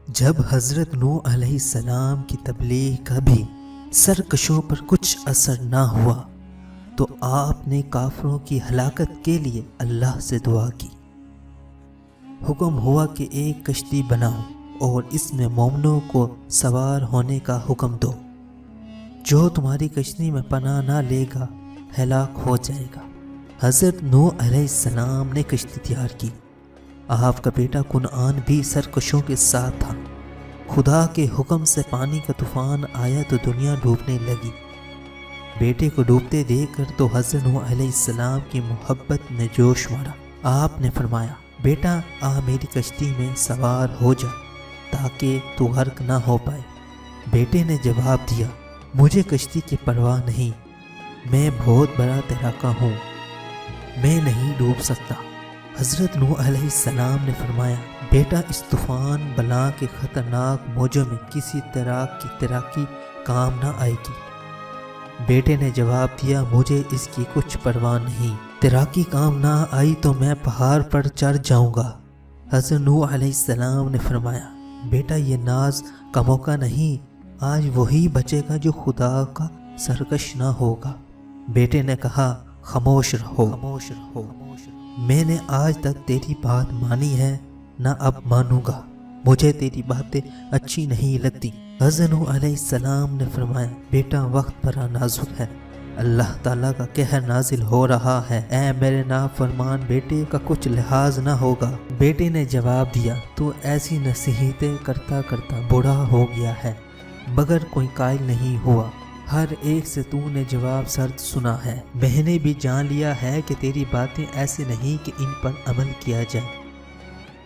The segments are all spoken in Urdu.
جب حضرت نوح علیہ السلام کی تبلیغ کا بھی سرکشوں پر کچھ اثر نہ ہوا تو آپ نے کافروں کی ہلاکت کے لیے اللہ سے دعا کی۔ حکم ہوا کہ ایک کشتی بناؤ اور اس میں مومنوں کو سوار ہونے کا حکم دو۔ جو تمہاری کشتی میں پناہ نہ لے گا ہلاک ہو جائے گا۔ حضرت نوح علیہ السلام نے کشتی تیار کی۔ آپ کا بیٹا کنعان بھی سرکشوں کے ساتھ تھا۔ خدا کے حکم سے پانی کا طوفان آیا تو دنیا ڈوبنے لگی۔ بیٹے کو ڈوبتے دیکھ کر تو حضرت نوح علیہ السلام کی محبت نے جوش مارا۔ آپ نے فرمایا، بیٹا آ میری کشتی میں سوار ہو جا تاکہ تو غرق نہ ہو پائے۔ بیٹے نے جواب دیا، مجھے کشتی کی پرواہ نہیں، میں بہت بڑا تیراکا ہوں، میں نہیں ڈوب سکتا۔ حضرت نوح علیہ السلام نے فرمایا، بیٹا اس طوفان بلا کے خطرناک موجوں میں کسی تیراک کی تیراکی کام نہ آئے گی۔ بیٹے نے جواب دیا، مجھے اس کی کچھ پرواہ نہیں، تیراکی کام نہ آئی تو میں پہاڑ پر چڑھ جاؤں گا۔ حضرت نوح علیہ السلام نے فرمایا، بیٹا یہ ناز کا موقع نہیں، آج وہی بچے گا جو خدا کا سرکش نہ ہوگا۔ بیٹے نے کہا، خاموش رہو، میں نے آج تک تیری بات مانی ہے، نہ اب مانوں گا، مجھے تیری باتیں اچھی نہیں لگتی۔ حضرت نوح علیہ السلام نے فرمایا، بیٹا وقت بڑا نازک ہے، اللہ تعالیٰ کا قہر نازل ہو رہا ہے، اے میرے نافرمان بیٹے کا کچھ لحاظ نہ ہوگا۔ بیٹے نے جواب دیا، تو ایسی نصیحتیں کرتا کرتا بوڑھا ہو گیا ہے مگر کوئی قائل نہیں ہوا۔ ہر ایک سے تو نے جواب سرد سنا ہے، میں نے بھی جان لیا ہے کہ تیری باتیں ایسے نہیں کہ ان پر عمل کیا جائے۔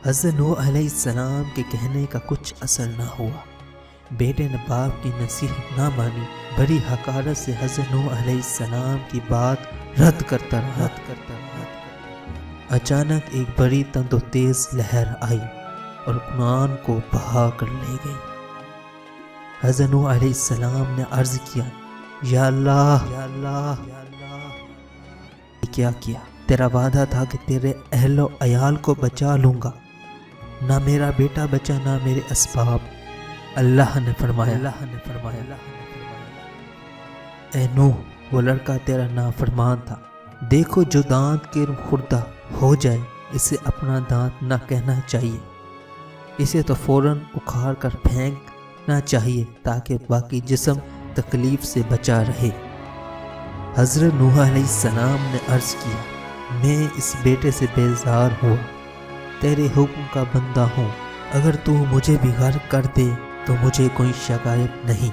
حضرت نوح علیہ السلام کے کہنے کا کچھ اثر نہ ہوا۔ بیٹے نے باپ کی نصیحت نہ مانی، بڑی حقارت سے حضرت نوح علیہ السلام کی بات رد کرتا رہا۔ اچانک ایک بڑی تند و تیز لہر آئی اور کنعان کو بہا کر لے گئی۔ حضرت نوح علیہ السلام نے عرض کیا، یا اللہ کیا کیا؟ تیرا وعدہ تھا کہ تیرے اہل و عیال کو بچا لوں گا، نہ میرا بیٹا بچا نہ میرے اسباب۔ اللہ نے فرمایا، اے نوح وہ لڑکا تیرا نافرمان تھا، دیکھو جو دانت کے خوردہ ہو جائے اسے اپنا دانت نہ کہنا چاہیے، اسے تو فوراً اکھاڑ کر پھینکنا چاہیے تاکہ باقی جسم تکلیف سے بچا رہے۔ حضرت نوح علیہ السلام نے عرض کیا، میں اس بیٹے سے بیزار ہوا، تیرے حکم کا بندہ ہوں، اگر تو مجھے بھی غرق کر دے تو مجھے کوئی شکایت نہیں۔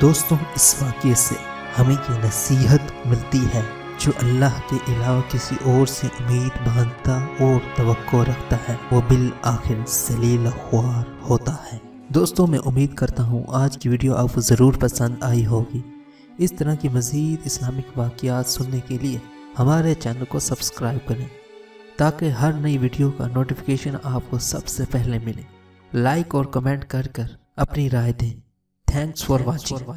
دوستوں، اس واقعے سے ہمیں یہ نصیحت ملتی ہے، جو اللہ کے علاوہ کسی اور سے امید باندھتا اور توقع رکھتا ہے وہ بالآخر ذلیل خوار ہوتا ہے۔ دوستوں، میں امید کرتا ہوں آج کی ویڈیو آپ کو ضرور پسند آئی ہوگی۔ اس طرح کی مزید اسلامک واقعات سننے کے لیے ہمارے چینل کو سبسکرائب کریں تاکہ ہر نئی ویڈیو کا نوٹیفیکیشن آپ کو سب سے پہلے ملے۔ لائک اور کمنٹ کر اپنی رائے دیں۔ Thanks for watching.